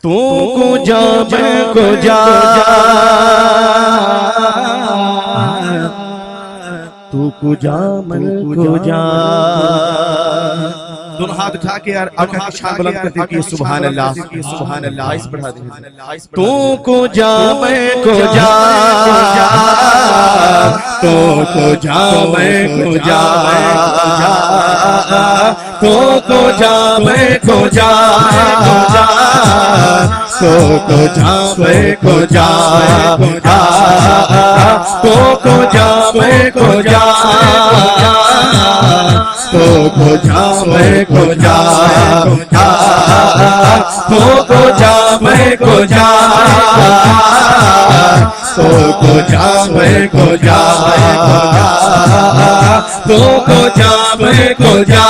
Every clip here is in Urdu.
تو کو جا میں کو جا تو کو جا میں کو جا دونوں ہاتھ اٹھا کے یار آقا کی شان بلند کرتے کہ سبحان اللہ سبحان اللہ آئیس بڑھا دیں تو کو جا میں کو جا تو کو جا میں کو جا تو کو جا میں کو جا تو کو جا میں کو جا تو کو جا میں کو جا تو کو جا میں کو جا تو کو جا میں کو جا تو کو جا میں کو جا تو کو جا میں کو جا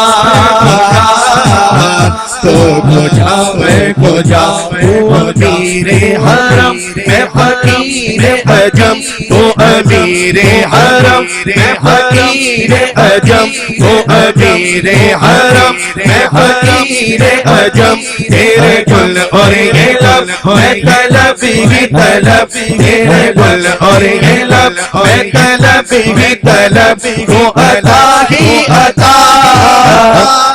تو کو جا میں کو جا تو امیر حرم میں فقیر عجم تو امیر حرم میں فقیر عجم تو امیر حرم میں فقیر عجم تیرے گل اور یہ لب میں طلب ہی طلب تیرے گل اور یہ لب میں طلب ہی طلب تو عطا ہی عطا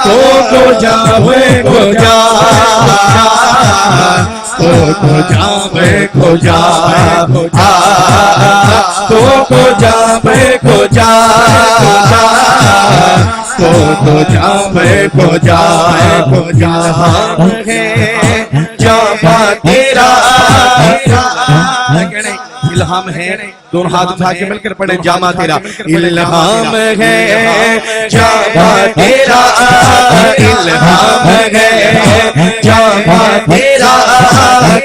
تو کو جا میں کو جا تو کو جا میں کو جا تو کو جا میں کو جا تو کو جا میں کو جا ہے جاما تیرا الہام ہے دونوں ہاتھ اٹھا کے مل کر پڑھیں جاما تیرا الہام ہے جاما تیرا الہام ہے جاما تیرا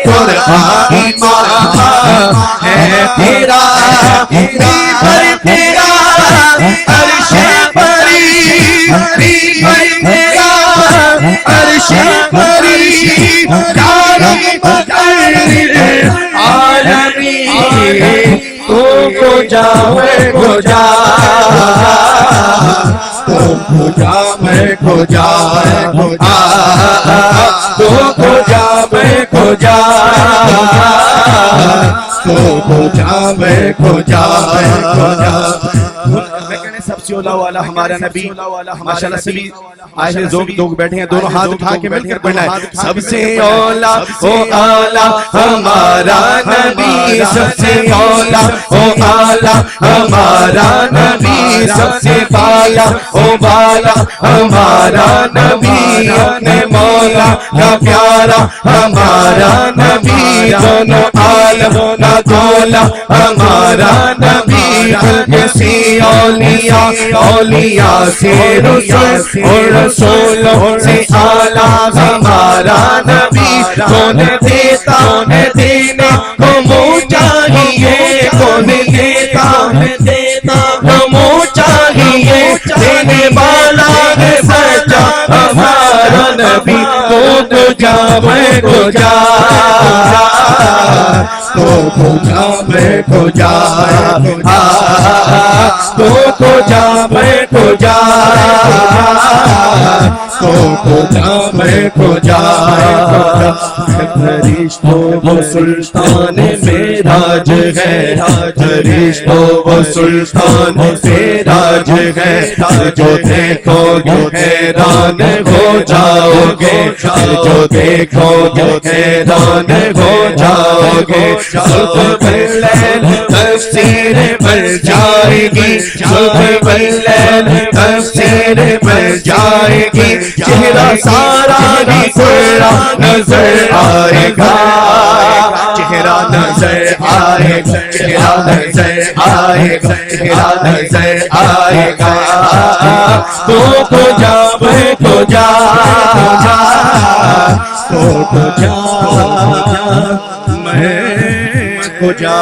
قرآن ایمان ہے تیرا پر تیرا عرش پری پر تیرا عرش پری عالمی تو کو جا میں کو جا تو کو جا میں کو جا تو کو جا میں کو جا تو کو جا میں کو جا سب سے اولا والا ہمارا نبی ماشاءاللہ سبھی آئے لوگ بیٹھے ہیں دونوں ہاتھ اٹھا کے مل کر پڑھنا ہے سب سے اولا او آلہ ہمارا نبی سب سے اولا او آلہ ہمارا نبی سب سے بالا او بالا ہمارا نبی اپنے مولا کا پیارا ہمارا نبی دونوں عالم کا دولا ہمارا نبی کسی اولیاء اولیاء سے رسول اور رسولوں سے اعلیٰ ہمارا نبی کون دیتا ہے دینے کو منہ چاہیے کون دیتا ہے دیتا کو منہ چاہیے دینے والا ہے سچا ہمارا نبی تو جا میں کو جا تو کو جا میں کو جا تو کو جا میں کو جا تو کو جا میں کو جا فرشتوں وہ سلطان معراج ہے فرشتوں وہ سلطان معراج ہے جو دیکھو گے حیران ہو جاؤ گے جو دیکھو گے حیران ہو جاؤ گے صبح باللیل تفسیر بن جائے گی صبح باللیل تفسیر بن جائے گی چہرہ سارا بھی کھلا نظر آئے گا چہرہ نظر آئے گا چہرہ نظر آئے گا چہرہ نظر آئے گا تو کو جا میں کو جا تو کو جا میں کو جا